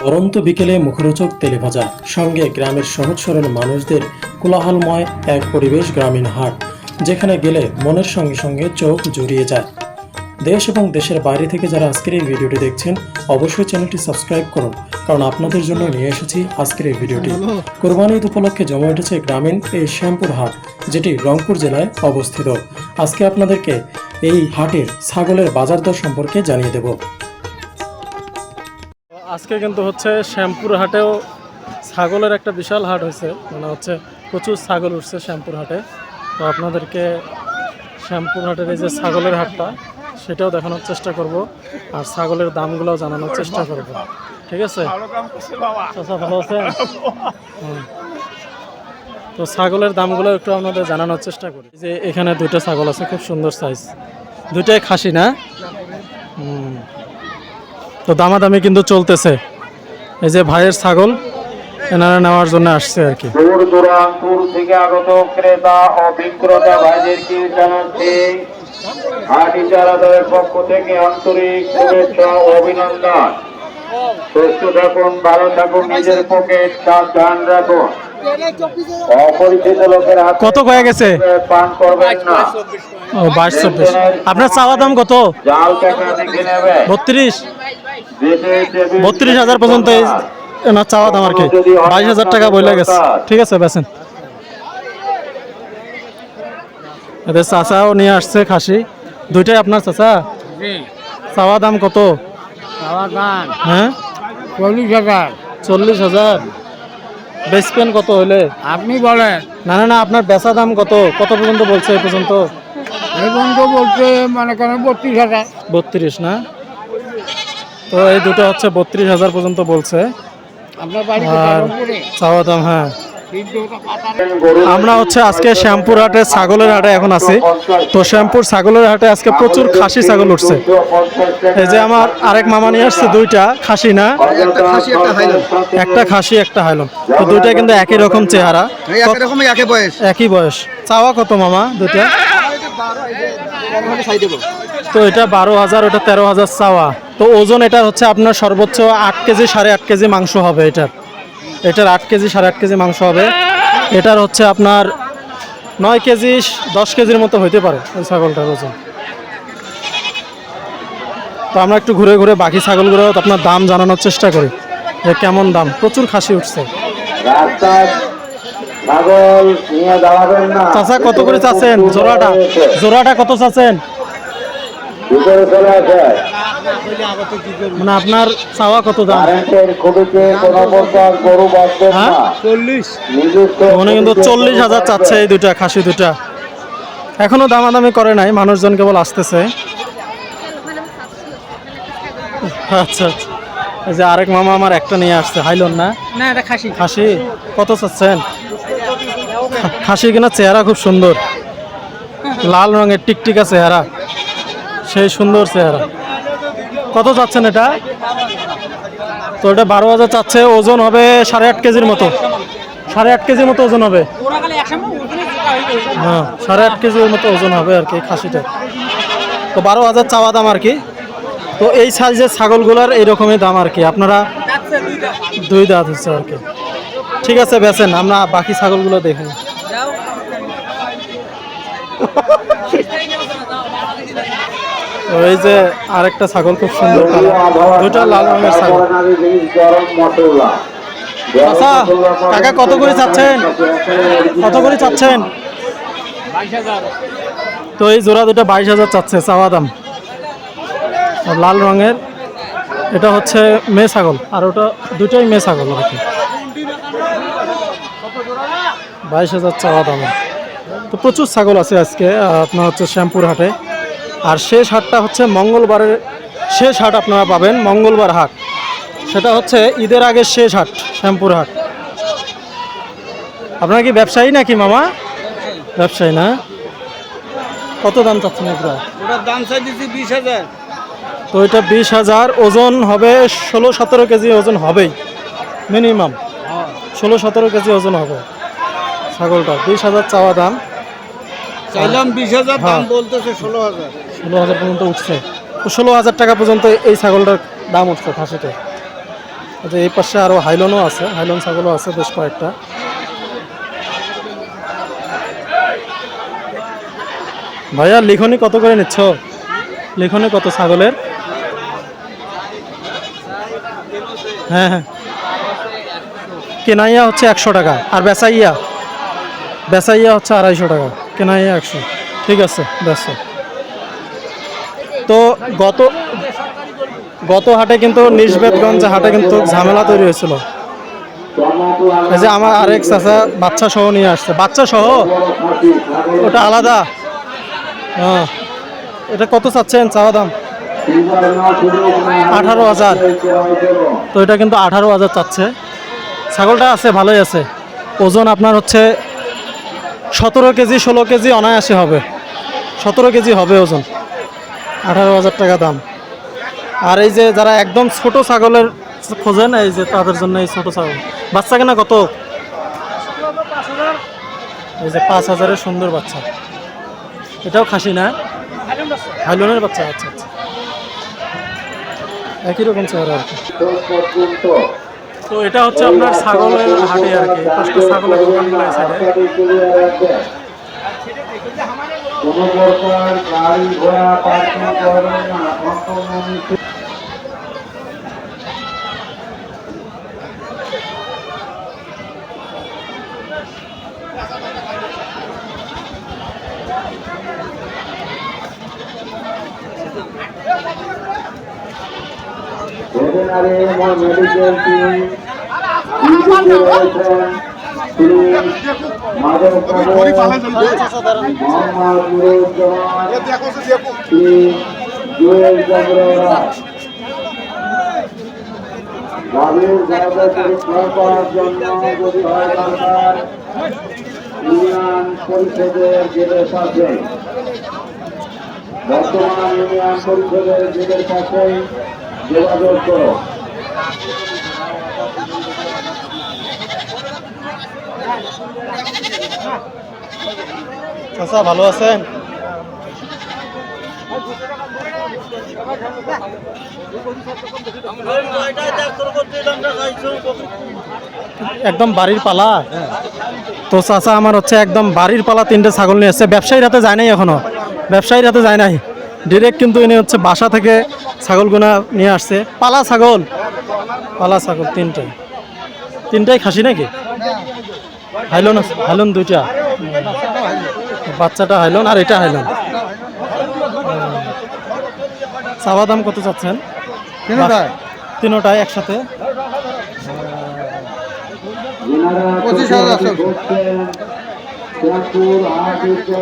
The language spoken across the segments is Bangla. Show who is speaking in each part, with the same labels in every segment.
Speaker 1: পরন্ত বিকেলে মুখরোচক তেলেভাজা সঙ্গে গ্রামের সহজ সরল মানুষদের কোলাহলময় এক পরিবেশ। গ্রামীণ হাট যেখানে গেলে মনের সঙ্গে সঙ্গে চোখ জুড়িয়ে যায়। দেশ এবং দেশের বাইরে থেকে যারা আজকের এই ভিডিওটি দেখছেন অবশ্যই চ্যানেলটি সাবস্ক্রাইব করুন, কারণ আপনাদের জন্য নিয়ে এসেছি আজকের এই ভিডিওটি। কোরবানি ঈদ উপলক্ষে জমে উঠেছে গ্রামীণ এই শ্যামপুর হাট, যেটি রংপুর জেলায় অবস্থিত। আজকে আপনাদেরকে এই হাটের ছাগলের বাজার দর সম্পর্কে জানিয়ে দেব। আজকে কিন্তু হচ্ছে শ্যামপুর হাটেও ছাগলের একটা বিশাল হাট হয়েছে, মানে হচ্ছে প্রচুর ছাগল উঠছে শ্যামপুর হাটে। তো আপনাদেরকে শ্যামপুর হাটের এই যে ছাগলের হাটটা সেটাও দেখানোর চেষ্টা করব, আর ছাগলের দামগুলোও জানানোর চেষ্টা করব। ঠিক আছে, আচ্ছা ভালো আছে। তো ছাগলের দামগুলো একটু আপনাদের জানানোর চেষ্টা করি। যে এখানে দুইটা ছাগল আছে, খুব সুন্দর সাইজ, দুইটাই খাসি না। তো দামাদামি কিন্তু চলতেছে। এই যে ভাইয়ের ছাগল এনারা নেওয়ার জন্য আসছে আর কি।
Speaker 2: দূর দূরান্তর থেকে আগত ক্রেতা ও বিক্রেতা ভাইদেরকে জানাচ্ছি হাট ইজারাদারের পক্ষ থেকে আন্তরিক শুভেচ্ছা ও অভিনন্দন। সুস্থ থাকুন, ভালো থাকুন, নিজের পকেট সাবধান রাখুন। অপরিচিত লোকের হাতে
Speaker 1: কত হয়ে গেছে
Speaker 2: পান করবেন না।
Speaker 1: ও 22-24। আপনার চাওয়া দাম কত?
Speaker 2: জাল টাকা দেখে নেবে
Speaker 1: 32,000 পর্যন্ত এনার চাওয়া দাম আর কি। 22,000 টাকা বলে গেছে। ঠিক আছে, বেছেন। এদের চাচাও নিয়ে আসছে খাসি, দুইটাই আপনার চাচা। চাওয়া দাম কত? হ্যাঁ
Speaker 3: 40,000।
Speaker 1: 40,000। বেচবেন কত হইলে?
Speaker 3: আপনি বলেন।
Speaker 1: না না না, আপনার বেচা দাম কত পর্যন্ত বলছে এ পর্যন্ত?
Speaker 3: এই বন্ধু বলছে মনে করেন 32,000।
Speaker 1: 32 না? তো এই দুটো হচ্ছে 32,000 পর্যন্ত বলছে।
Speaker 3: আপনার বাড়ি
Speaker 1: আর চাওয়া দাম, হ্যাঁ। আমরা হচ্ছে আজকে শ্যামপুর হাটে ছাগলের হাটে এখন আছি। তো শ্যামপুর ছাগলের হাটে আজকে প্রচুর খাসি ছাগল উঠছে। এই যে আমার আরেক মামা নিয়ে আসছে দুইটা খাসি না, একটা খাসি একটা হাইলম। তো দুইটা কিন্তু একই রকম চেহারা, একই বয়স। চাওয়া কত মামা দুইটা? তো এটা 12,000, ওটা 13,000 চাওয়া। তো ওজন এটার হচ্ছে আপনার সর্বোচ্চ 8 কেজি 8.5 কেজি মাংস হবে। এটার 8 কেজি 8.5 কেজি মাংস হবে। এটার হচ্ছে আপনার 9 কেজি 10 কেজির মতো হইতে পারে ওই ছাগলটার ওজন। তো আমরা একটু ঘুরে ঘুরে বাকি ছাগলগুলো আপনার দাম জানানোর চেষ্টা করি যে কেমন দাম। প্রচুর খাসি উঠছে। চাচা কত করে চাচ্ছেন জোড়াটা কত চাচ্ছেন? মানে আপনার চাওয়া কত দাম? 40,000 চাচ্ছে এই দুটা খাসি দুটা। এখনো দামাদামি করে নাই, মানুষজন কেবল আসতেছে। আচ্ছা, এই যে আরেক মামা আমার একটা নিয়ে আসছে হাইলন না, খাসি কত চাচ্ছেন? খাসি কিনা চেহারা খুব সুন্দর, লাল রঙের টিকটিকা চেহারা, সেই সুন্দর চেহারা। কত চাচ্ছেন এটা? তো এটা 12,000 চাচ্ছে। ওজন হবে 8.5 কেজির মতো, 8.5 কেজির মতো ওজন হবে। হ্যাঁ 8.5 কেজির মতো ওজন হবে আর কি খাসিটা। তো 12,000 চাওয়া দাম আর কি। তো এই সাইজের ছাগলগুলোর এইরকমই দাম আর কি। আপনারা 2 দাঁত হচ্ছে আর কি। ঠিক আছে, বেছেন, আমরা বাকি ছাগলগুলো দেখি। এই যে আরেকটা ছাগল খুব সুন্দর, দুইটা লাল রঙের ছাগল। আচ্ছা কাকা কত করে চাচ্ছেন? তো এই জোড়া দুটা 22,000 চাচ্ছে চাওয়া দাম। লাল রঙের এটা হচ্ছে মেয়ে ছাগল, আর ওটা দুটাই মেয়ে ছাগল আর কি। 22,000 চাওয়া দাম। তো প্রচুর ছাগল আছে আজকে আপনার হচ্ছে শ্যামপুর হাটে। আর শেষ হাটটা হচ্ছে মঙ্গলবারের শেষ হাট, আপনারা পাবেন মঙ্গলবার হাট। সেটা হচ্ছে ঈদের আগে শেষ হাট শ্যামপুর হাট। আপনারা কি ব্যবসায়ী নাকি মামা? ব্যবসায়ী না? কত দাম চাচ্ছেন এগুলো?
Speaker 3: ওটার দাম চাইছি 20,000।
Speaker 1: তো এটা 20,000, ওজন হবে 16-17 কেজি ওজন হবেই মিনিমাম। 16-17 কেজি ওজন হবে ছাগলটা। 20,000 চাওয়া দাম,
Speaker 3: চাইলাম 20,000, দাম বলতেছে 16,000।
Speaker 1: 16,000 পর্যন্ত উঠছে।
Speaker 4: তো 16,000 টাকা পর্যন্ত এই ছাগলটার দাম উঠছে খাসিতে। আচ্ছা, এই পাশে আরও হাইলনও আছে, হাইলন ছাগলও আছে বেশ কয়েকটা। ভাইয়া লিখনি কত করে নিচ্ছ? লিখনি কত ছাগলের? হ্যাঁ হ্যাঁ, কেনাইয়া হচ্ছে 100 টাকা, আর বেচাইয়া হচ্ছে 250 টাকা, কেনাইয়া 100। ঠিক আছে, বেশ। তো গত হাটে কিন্তু নিশবেদগঞ্জ হাটে কিন্তু ঝামেলা তৈরি হয়েছিল। এই যে আমার আরেক চাচা বাচ্চা সহ নিয়ে আসছে, বাচ্চা সহ, ওটা আলাদা। হ্যাঁ, এটা কত চাচ্ছেন চাওয়া দাম? 18,000। তো এটা কিন্তু 18,000 চাচ্ছে। ছাগলটা আছে, ভালোই আছে। ওজন আপনার হচ্ছে 17 কেজি 16 কেজি অনায়াসে হবে, 17 কেজি হবে ওজন। 18,000 টাকা দাম। আর এই যে যারা একদম ছোট ছাগলের খোঁজেন, এই যে তাদের জন্য এই ছোট ছাগল। বাচ্চা কেনা কত? এই যে 5,000-এর সুন্দর বাচ্চা। এটাও খাসি না, হাইলনের বাচ্চা। আচ্ছা আচ্ছা, একই রকম চেহারা আর কি। তো এটা হচ্ছে আপনার ছাগলের হাটে আর কি, পাঁচটা ছাগলের দোকানগুলো এই সাইডে।
Speaker 2: কোনো প্রকার গাড়ি ঘোড়া পার্কিং করবেন না, সম্পূর্ণ ভেটেনারি মেডিকেল টিম গাভীর জায়গা পরীক্ষা করার জন্য যদি হয় দরকার, ইউনিয়ন পরিষদের গেটের পাশে, বর্তমান ইউনিয়ন পরিষদের গেটের পাশে যোগাযোগ করো।
Speaker 4: চাচা ভালো আছেন? একদম বাড়ির পালা। তো চাচা আমার হচ্ছে একদম বাড়ির পালা 3টে ছাগল নিয়ে এসছে। ব্যবসায়ীর হাতে যায় নাই এখনো, ব্যবসায়ীর হাতে যায় নাই, ডিরেক্ট কিন্তু ইনি হচ্ছে বাসা থেকে ছাগলগুনা নিয়ে আসছে। পালা ছাগল 3টাই খাসি নাকি? হাইলন আছে, হাইলন 2টা, বাচ্চাটা হাইলন আর এটা হাইলন। চাওয়া দাম কত চাচ্ছেন? তিনোটায় একসাথে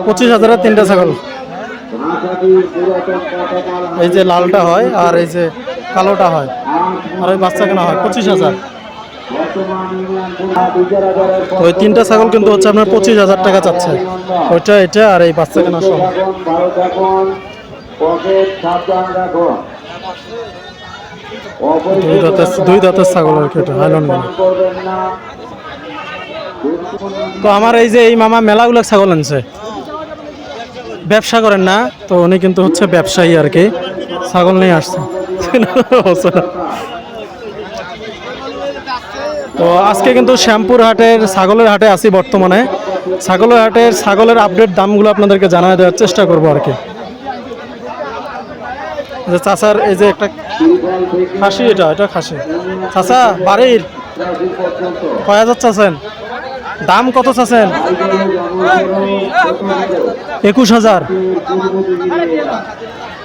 Speaker 4: 25,000-এর 3টে ছাগল। এই যে লালটা হয় আর এই যে কালোটা হয়, আর ওই বাচ্চা কেনা হয় 25,000। ওই 3টা ছাগল কিন্তু হচ্ছে আপনার 25,000 টাকা চাচ্ছে, ওইটা এটা আর এই বাচ্চা কেনা সহ। দুই দাঁতের ছাগল আর কি, এটা হাইলন। তো আমার এই যে এই মামা মেলাগুলো ছাগল আনছে, ব্যবসা করেন না তো, উনি কিন্তু হচ্ছে ব্যবসায়ী আর কি, ছাগল নিয়ে আসছে। তো আজকে কিন্তু শ্যামপুর হাটের ছাগলের হাটে আছি বর্তমানে। ছাগলের হাটের ছাগলের আপডেট দামগুলো আপনাদেরকে জানাই দেওয়ার চেষ্টা করবো আর কি। যে চাচার এই যে একটা খাসি, এটা খাসি। চাচা বাড়ির কয় হাজার চাচ্ছেন? দাম কত চাচ্ছেন? 21,000।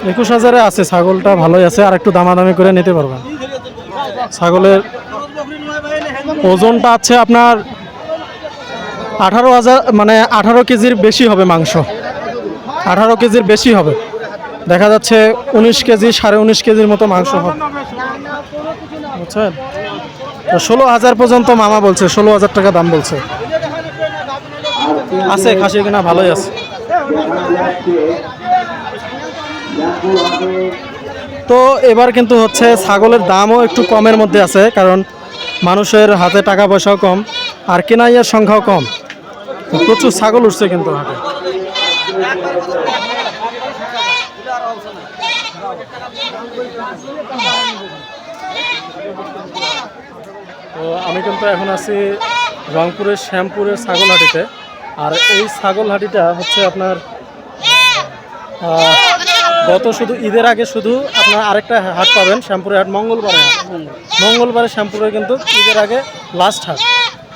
Speaker 4: 21,000-এ আছে ছাগলটা, ভালোই আছে, আর একটু দামাদামি করে নিতে পারবেন। ছাগলের ওজনটা আছে আপনার 18,000, মানে 18 কেজির বেশি হবে মাংস, 18 কেজির বেশি হবে। দেখা যাচ্ছে 19 কেজি 19.5 কেজির মতো মাংস হবে, বুঝছেন? তো 16,000 পর্যন্ত মামা বলছে, 16,000 টাকা দাম বলছে। আছে খাসি কিনা ভালোই আছে। তো এবার কিন্তু হচ্ছে ছাগলের দামও একটু কমের মধ্যে আছে, কারণ মানুষের হাতে টাকা পয়সাও কম আর কেনাইয়ের সংখ্যাও কম। প্রচুর ছাগল উঠছে কিন্তু হাটে। তো আমি কিন্তু এখন আছি রংপুরের শ্যামপুরের ছাগলহাটিতে। আর এই ছাগলহাটিটা হচ্ছে আপনার গত শুধু ঈদের আগে শুধু আপনার আরেকটা হাট পাবেন, শ্যামপুরের হাট মঙ্গলবারে হাট। মঙ্গলবারে শ্যামপুরে কিন্তু ঈদের আগে লাস্ট হাট।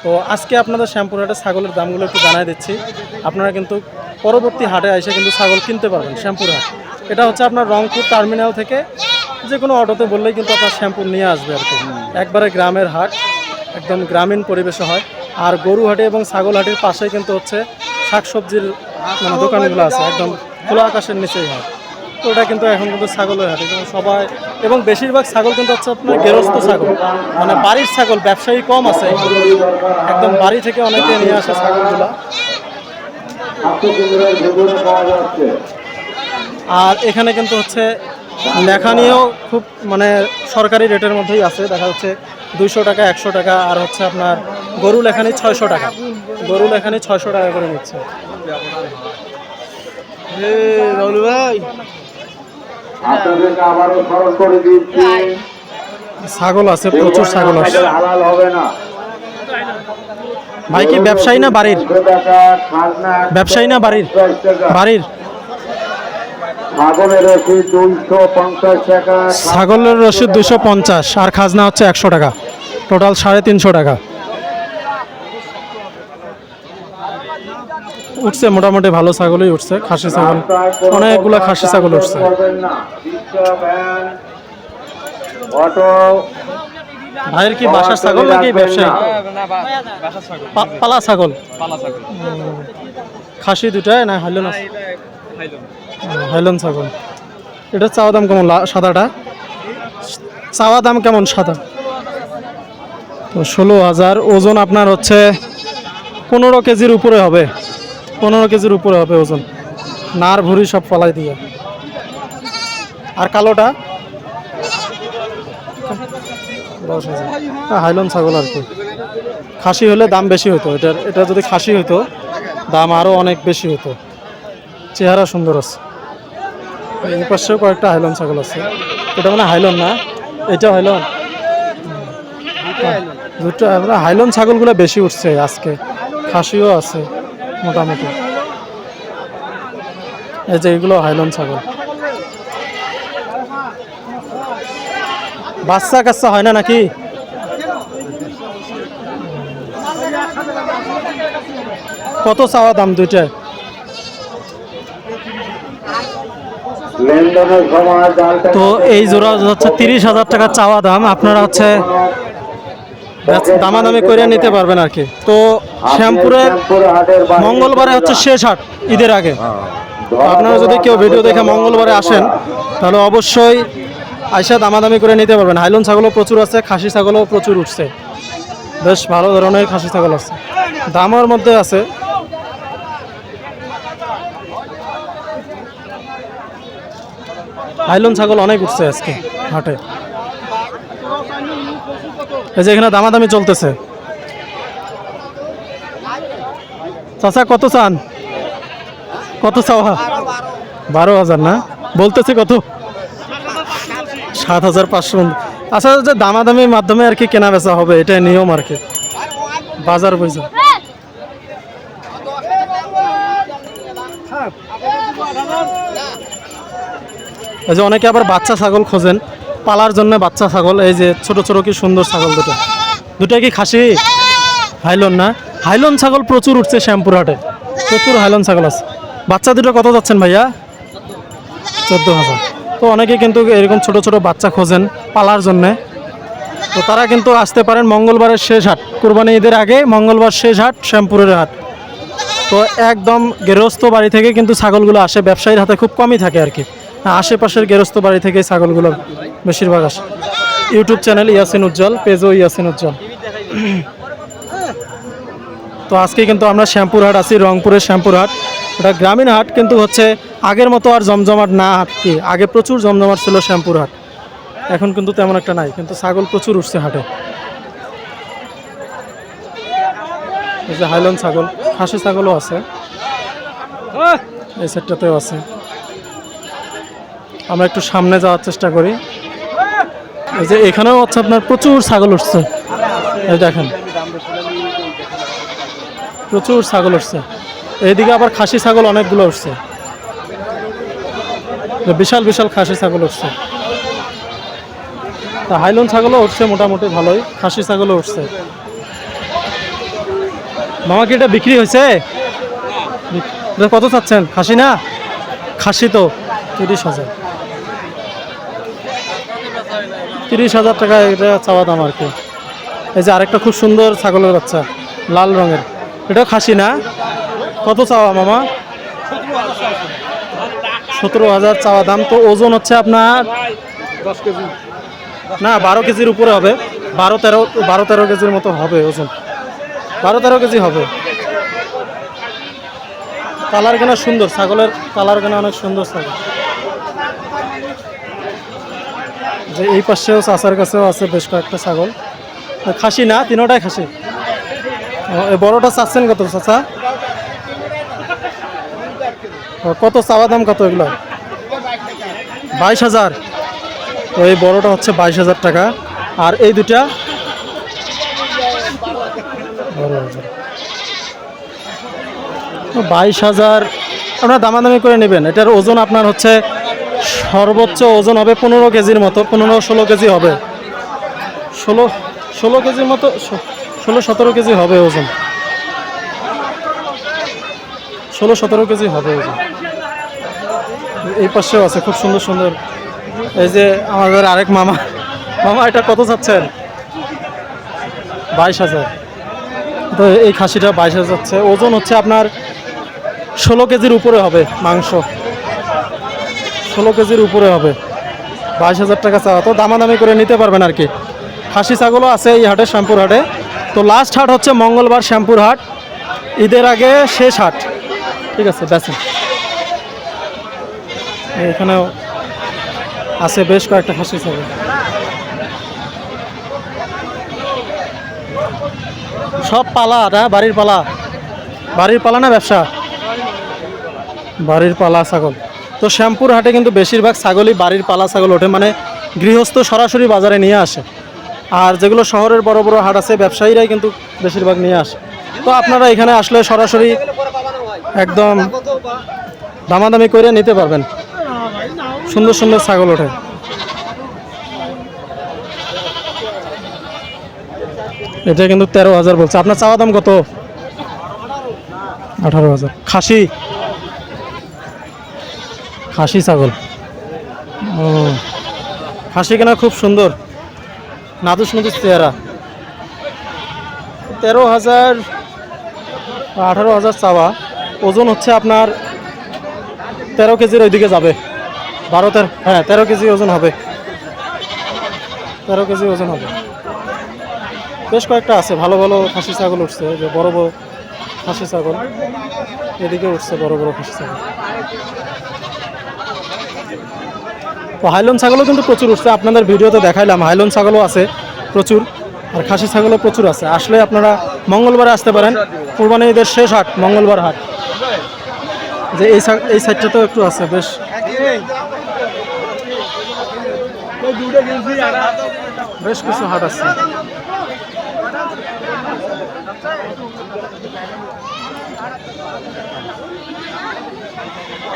Speaker 4: তো আজকে আপনাদের শ্যামপুর হাটে ছাগলের দামগুলো একটু জানাই দিচ্ছি। আপনারা কিন্তু পরবর্তী হাটে এসে কিন্তু ছাগল কিনতে পারবেন। শ্যামপুর হাট এটা হচ্ছে আপনার রংপুর টার্মিনাল থেকে যে কোনো অটোতে বললেই কিন্তু আপনার শ্যামপুর নিয়ে আসবে আর কি। একবারে গ্রামের হাট, একদম গ্রামীণ পরিবেশে হয়। আর গরু হাটে এবং ছাগল হাটের পাশেই কিন্তু হচ্ছে শাকসবজির মানে দোকানগুলো আছে, একদম খোলা আকাশের নিচেই হয়। তো ওটা কিন্তু এখন কিন্তু ছাগলের হাটে এবং সবাই এবং বেশিরভাগ ছাগল কিন্তু হচ্ছে আপনার গেরস্ত ছাগল, মানে বাড়ির ছাগল, ব্যবসায়ী কম আছে, একদম বাড়ি থেকে অনেকে নিয়ে আসে ছাগলগুলো। আর এখানে কিন্তু হচ্ছে লেখা নিয়েও খুব মানে সরকারি রেটের মধ্যেই আছে, দেখা যাচ্ছে 200 টাকা, 100 টাকা। আর হচ্ছে আপনার গরু লেখানি 600 টাকা, গরু লেখানি 600 টাকা করে নিচ্ছে। ছাগল আছে, প্রচুর ছাগল আছে। ভাই কি ব্যবসায়ী না বাড়ির? ব্যবসায়ী না বাড়ির? বাড়ির। ছাগলের রসিদ 250 আর খাজনা হচ্ছে 100 টাকা, টোটাল 350 টাকা। উঠছে মোটামুটি ভালো ছাগলই উঠছে, খাসি ছাগল অনেকগুলো খাসি ছাগল উঠছে। ভাইয়ের কি বাসার ছাগল নাকি ব্যবসায়ী? পালা ছাগল। খাসি দুটাই না হাইলন আছে? হাইলন ছাগল। এটা চাওয়া দাম কেমন? সাদাটা চাওয়া দাম কেমন? সাদা তো 16,000। ওজন আপনার হচ্ছে 15 কেজির উপরে হবে, 15 কেজির উপরে হবে ওজন, নাড় ভুড়ি সব পালাই দিয়ে। আর কালোটা 10,000। হাইলন ছাগল আর কি। খাসি হলে দাম বেশি হতো, এটা যদি খাসি হতো দাম আরও অনেক বেশি হতো। চেহারা সুন্দর আছে। এই পাশেও কয়েকটা হাইলন ছাগল আছে। এটা মানে হাইলন না, এটা হাইলন। দুটো আমরা হাইলন ছাগলগুলো বেশি উঠছে আজকে, খাসিও আছে মোটামুটি। এই যে এগুলো হাইলন ছাগল। বাচ্চা কাচ্চা হয় না নাকি? কত চাওয়া দাম দুইটায়? তো এই জোড়া হচ্ছে 30,000 টাকা চাওয়া দাম। আপনারা হচ্ছে দামাদামি করে নিতে পারবেন আর কি। তো শ্যামপুরের মঙ্গলবারে হচ্ছে শেষ হাট ঈদের আগে। আপনারা যদি কেউ ভিডিও দেখে মঙ্গলবারে আসেন তাহলে অবশ্যই আইসা দামাদামি করে নিতে পারবেন। হাইলন ছাগলও প্রচুর আছে, খাসি ছাগলও প্রচুর উঠছে, বেশ ভালো ধরনের খাসি ছাগল আছে, দামের মধ্যে আছে। হাইলন ছাগল অনেক উঠছে আজকে হাটে। এই যে এখানে দামাদামি চলতেছে। চাচা কত চান? কত চাওয়া? 12,000 না, বলতেছে কত? 7,500। আচ্ছা, যে দামাদামির মাধ্যমে আর কি কেনা বেচা হবে, এটাই নিয়ম আর কি, বাজার বুঝা। এই যে অনেকে আবার বাচ্চা ছাগল খোঁজেন পালার জন্য, বাচ্চা ছাগল। এই যে ছোট ছোট কি সুন্দর ছাগল দুটো, দুটাই কি খাসি? হাইলন না? হাইলন ছাগল প্রচুর উঠছে শ্যামপুর হাটে, প্রচুর হাইলন ছাগল আছে। বাচ্চা দুটো কত যাচ্ছেন ভাইয়া? 14,000। তো অনেকে কিন্তু এরকম ছোট ছোট বাচ্চা খোঁজেন পালার জন্যে, তো তারা কিন্তু আসতে পারেন মঙ্গলবারের শেষ হাট, কুরবানি ঈদের আগে মঙ্গলবার শেষ হাট শ্যামপুরের হাট। তো একদম গৃহস্থ বাড়ি থেকে কিন্তু ছাগলগুলো আসে, ব্যবসায়ীর হাতে খুব কমই থাকে আর কি। আশেপাশের গৃহস্থ বাড়ি থেকে ছাগলগুলো বেশিরভাগ আসে। ইউটিউব চ্যানেল ইয়াসিন উজ্জ্বল, পেজও ইয়াসিন উজ্জ্বল। তো আজকে কিন্তু আমরা শ্যামপুর হাট আছি, রংপুরের শ্যামপুর হাট। এটা গ্রামীণ হাট, কিন্তু হচ্ছে আগের মতো আর জমজমাট না হাট কি। আগে প্রচুর জমজমাট ছিল শ্যামপুর হাট, এখন কিন্তু তেমন একটা নাই, কিন্তু ছাগল প্রচুর উঠছে হাটে। এই যে হাইলন ছাগল, খাসি ছাগলও আছে, এই সেটটাতেও আছে। আমরা একটু সামনে যাওয়ার চেষ্টা করি। এই যে এখানেও হচ্ছে আপনার প্রচুর ছাগল উঠছে, এই দেখেন প্রচুর ছাগল উঠছে, এইদিকে আবার খাসি ছাগল অনেকগুলো উঠছে, বিশাল বিশাল খাসি ছাগল উঠছে। তা হাইলন ছাগলও উঠছে মোটামুটি ভালোই, খাসি ছাগলও উঠছে। মামা কি এটা বিক্রি হয়েছে? এটা কত চাচ্ছেন? খাসি না? খাসি তো 30,000, 30,000 টাকা এটা চাওয়া দাম আর কি। এই যে আরেকটা খুব সুন্দর ছাগলের বাচ্চা লাল রঙের, এটা খাসি না? কত চাওয়া মামা? 17,000 চাওয়া দাম। তো ওজন হচ্ছে আপনার
Speaker 3: 10 কেজি
Speaker 4: না 12 কেজির উপরে হবে, 12-13 কেজির মতো হবে ওজন, 12-13 কেজি হবে। কালার কেনা সুন্দর, ছাগলের কালার কেনা অনেক সুন্দর ছাগল। যে এই পাশেও চাচার কাছেও আছে বেশ কয়েকটা ছাগল, খাসি না? তিনোটাই খাসি। এই বড়টা চাচ্ছেন কত চাচা? কত চাওয়া দাম কত এগুলো? 22,000। তো এই বড়টা হচ্ছে 22,000 টাকা, আর এই দুটা 22,000। আপনার দামাদামি করে নেবেন। এটার ওজন আপনার হচ্ছে সর্বোচ্চ ওজন হবে 15 কেজির মতো, 15-16 কেজি হবে, 16 কেজির মতো, 16-17 কেজি হবে ওজন, 16-17 কেজি হবে ওজন। এই পাশেও আছে খুব সুন্দর সুন্দর। এই যে আমাদের আরেক মামা, মামা এটা কত চাচ্ছেন? 22,000। তো এই খাসিটা 22,000 যাচ্ছে, ওজন হচ্ছে আপনার 16 কেজির উপরে হবে, মাংস 16 কেজির উপরে হবে, 22,000 টাকা চাওয়া। তো দামাদামি করে নিতে পারবেন আর কি। খাসি ছাগলও আছে এই হাটে, শ্যামপুর হাটে। তো লাস্ট হাট হচ্ছে মঙ্গলবার, শ্যামপুর হাট, ঈদের আগে শেষ হাট। ঠিক আছে, বেসেন এখানেও আছে বেশ কয়েকটা খাসি ছাগল। সব পালা না? বাড়ির পালা? বাড়ির পালা না ব্যবসা? বাড়ির পালা ছাগল। তো শ্যামপুর হাটে কিন্তু বেশিরভাগ ছাগলই বাড়ির পালা ছাগল ওঠে, মানে গৃহস্থ সরাসরি বাজারে নিয়ে আসে। আর যেগুলো শহরের বড় বড় হাট আছে, ব্যবসায়ীরাই কিন্তু বেশিরভাগ নিয়ে আসে। তো আপনারা এখানে আসলে সরাসরি একদম দামাদামি করে নিতে পারবেন, সুন্দর সুন্দর ছাগল ওঠে। এটা কিন্তু 13,000 বলছে। আপনার চাওয়া দাম কত? 18,000। খাসি? খাসি ছাগল। ও, খাসি কেনা খুব সুন্দর, নাদুস নাদুস চেহারা। 13,000 18,000 চাওয়া। ওজন হচ্ছে আপনার 13 কেজির ওইদিকে যাবে, 12-13, হ্যাঁ 13 কেজি ওজন হবে, 13 কেজি ওজন হবে। বেশ কয়েকটা আছে ভালো ভালো খাসি ছাগল উঠছে, যে বড় বড় খাসি ছাগল এদিকে উঠছে, বড় বড় খাসি ছাগল। তো হাইলন ছাগলও কিন্তু প্রচুর উঠছে, আপনাদের ভিডিওতে দেখাইলাম। হাইলন ছাগলও আছে প্রচুর, আর খাসি ছাগলও প্রচুর আছে। আসলে আপনারা মঙ্গলবারে আসতে পারেন, কুরবানি ঈদের শেষ হাট মঙ্গলবার হাট। যে এই সাইডটাতেও একটু আছে, বেশ বেশ কিছু হাট আছে।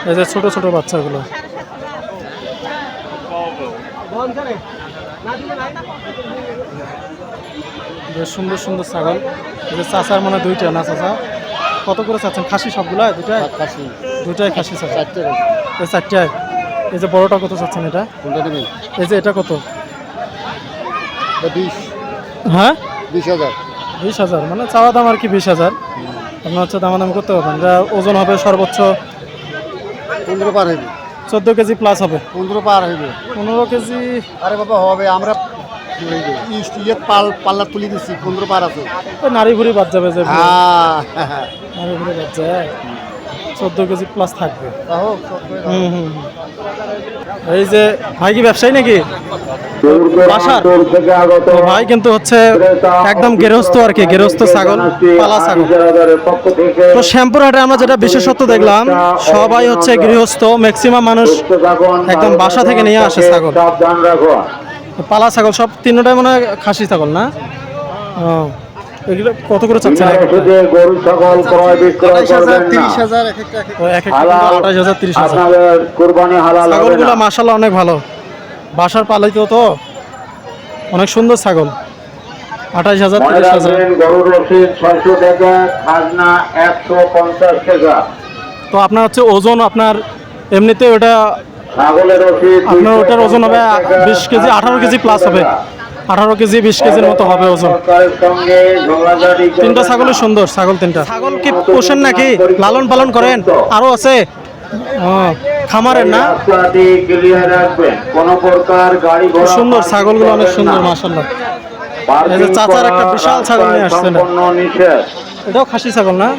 Speaker 4: এই যে ছোট ছোট বাচ্চাগুলো, বেশ সুন্দর সুন্দর ছাগল। এই যে চাচার মনে দুইটা না? চাচা কত করে চাচ্ছেন খাসি? সবগুলা দুটাই খাসি? দুটাই খাসি ছাগল, এই 4টায়। এই যে বড়টা কত চাচ্ছেন? এটা এই যে এটা কত?
Speaker 3: 20।
Speaker 4: হ্যাঁ
Speaker 3: 20,000।
Speaker 4: 20,000 মানে চাওয়া দাম আর কি 20,000। আপনার হচ্ছে দামাদামি করতে পারবেন। এটা ওজন হবে সর্বোচ্চ
Speaker 3: 15 পার হইবে,
Speaker 4: 14 কেজি প্লাস হবে।
Speaker 3: 15 পার হইবে,
Speaker 4: 15 কেজি।
Speaker 3: আরে বাবা হবে, আমরা পাল্লা তুলি দিচ্ছি, 15 পার আছে।
Speaker 4: নারী ভুড়ি বাদ যাবে, যে
Speaker 3: হ্যাঁ,
Speaker 4: নারী ভুড়ি বাদ যায়, 14 কেজি প্লাস থাকবে। হুম হুম। এই যে ভাই কি ব্যবসায়ী নাকি? বাসার তো ভাই কিন্তু হচ্ছে একদম গৃহস্থ আর কি, গৃহস্থ ছাগল, পালা ছাগল। তো শ্যামপুর হাটে আমরা যেটা বিশেষত্ব দেখলাম, সবাই হচ্ছে গৃহস্থ, ম্যাক্সিমাম মানুষ একদম বাসা থেকে নিয়ে আসে ছাগল, পালা ছাগল। সব তিনটাই মনে হয় খাসি ছাগল না? ও, এগুলো কত করে চাচ্ছেন এক একটা?
Speaker 2: শুধু গরু ছাগল ক্রয় বিক্রয় করবেন না।
Speaker 4: ও, এক একটা
Speaker 2: হালাল
Speaker 4: 28,000 30,000।
Speaker 2: আপনাদের কুরবানি হালাল হবে
Speaker 4: ছাগলগুলো
Speaker 2: না।
Speaker 4: মাশাআল্লাহ অনেক ভালো, বাসার পালিত তো, অনেক সুন্দর ছাগল। 28,000
Speaker 2: মনে
Speaker 4: 30,000।
Speaker 2: রাখবেন গরুর রসিদ 600 টাকা, খাজনা 150 টাকা।
Speaker 4: তো আপনার হচ্ছে ওজন আপনার এমনিতে ওটা
Speaker 2: ছাগলের রসিদ
Speaker 4: আপনার ওটার ওজন হবে
Speaker 2: 250 টাকা,
Speaker 4: 20 কেজি 18 কেজি প্লাস হবে, 18 কেজি 20 কেজির মতো হবে ওজন।
Speaker 2: সরকারের সঙ্গে ঝগড়াঝাটি করবেন
Speaker 4: তিনটা
Speaker 2: না।
Speaker 4: ছাগলই সুন্দর, ছাগল তিনটা। ছাগল কি পোষেন নাকি লালন পালন করেন? আরো আছে? ও, খামারের না?
Speaker 2: রাস্তাটি ক্লিয়ার রাখবেন, কোনো প্রকার গাড়ি ঘোড়া
Speaker 4: সুন্দর
Speaker 2: পার্কিং
Speaker 4: ছাগলগুলো অনেক
Speaker 2: করবেন
Speaker 4: সুন্দর
Speaker 2: না।
Speaker 4: মাশাআল্লাহ।
Speaker 2: পার্কিং
Speaker 4: এই যে চাচার
Speaker 2: করা
Speaker 4: একটা বিশাল ছাগল নিয়ে আসছেন।
Speaker 2: সম্পূর্ণ নিষেধ।
Speaker 4: এটাও খাসি ছাগল না?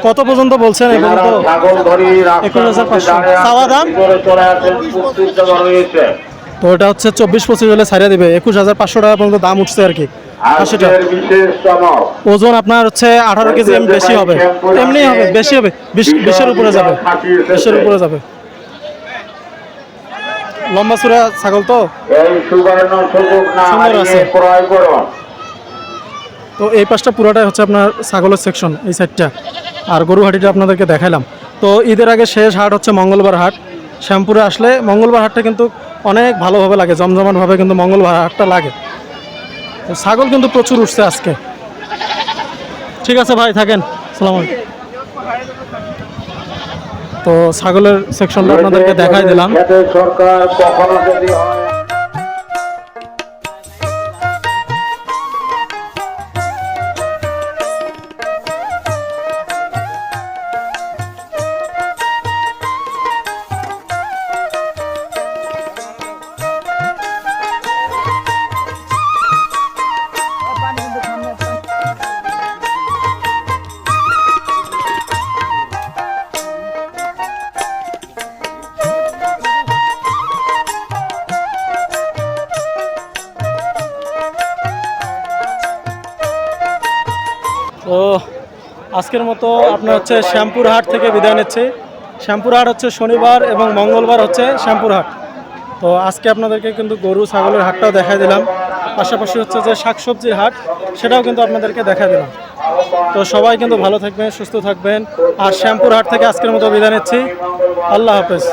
Speaker 4: কত পর্যন্ত বলছেন এই
Speaker 2: এনারা
Speaker 4: পর্যন্ত?
Speaker 2: ছাগল ধরি রাস্তার
Speaker 4: 21,500
Speaker 2: মধ্যে দাঁড়িয়ে আছেন,
Speaker 4: চাওয়া দাম?
Speaker 2: ভিতরে চলে আসেন, পুষ্টির দেওয়া রয়েছে।
Speaker 4: তো এটা হচ্ছে 24-25 হলে ছাড়িয়ে দিবে, 21,500 টাকা পর্যন্ত দাম উঠছে আর কি খাসিটা।
Speaker 2: আজকের বিশেষ চমক,
Speaker 4: ওজন আপনার হচ্ছে 18 কেজি বেশি হবে, এমনি হবে বেশি হবে, 20-এর উপরে যাবে, 20-এর উপরে যাবে। লম্বা চূড়া ছাগল তো।
Speaker 2: এই সুবর্ণ সুযোগ না
Speaker 4: সুন্দর
Speaker 2: হারিয়ে
Speaker 4: আছে।
Speaker 2: ক্রয় করুন।
Speaker 4: তো এই পাশটা পুরোটাই হচ্ছে আপনার ছাগলের সেকশন, এই সাইডটা। আর গরু হাটিটা আপনাদেরকে দেখাইলাম। তো ঈদের আগে শেষ হাট হচ্ছে মঙ্গলবার হাট। শ্যামপুরে আসলে মঙ্গলবার হাটটা কিন্তু অনেক ভালোভাবে লাগে, জমজমাটভাবে কিন্তু মঙ্গলবার হাটটা লাগে। তো ছাগল কিন্তু প্রচুর উঠছে আজকে। ঠিক আছে ভাই, থাকেন, সালাম আলাইকুম। তো ছাগলের সেকশনটা আপনাদেরকে দেখাই দিলাম।
Speaker 2: খেতে সরকার কখনো যদি হয়
Speaker 4: তো আজকের মতো আপনার হচ্ছে শ্যামপুর হাট থেকে বিদায় নিচ্ছি। শ্যামপুর হাট হচ্ছে শনিবার এবং মঙ্গলবার হচ্ছে শ্যামপুর হাট। তো আজকে আপনাদেরকে কিন্তু গরু ছাগলের হাটটাও দেখাই দিলাম, পাশাপাশি হচ্ছে যে শাকসবজির হাট সেটাও কিন্তু আপনাদেরকে দেখাই দিলাম। তো সবাই কিন্তু ভালো থাকবেন, সুস্থ থাকবেন। আর শ্যামপুর হাট থেকে আজকের মতো বিদায় নিচ্ছি। আল্লাহ হাফেজ।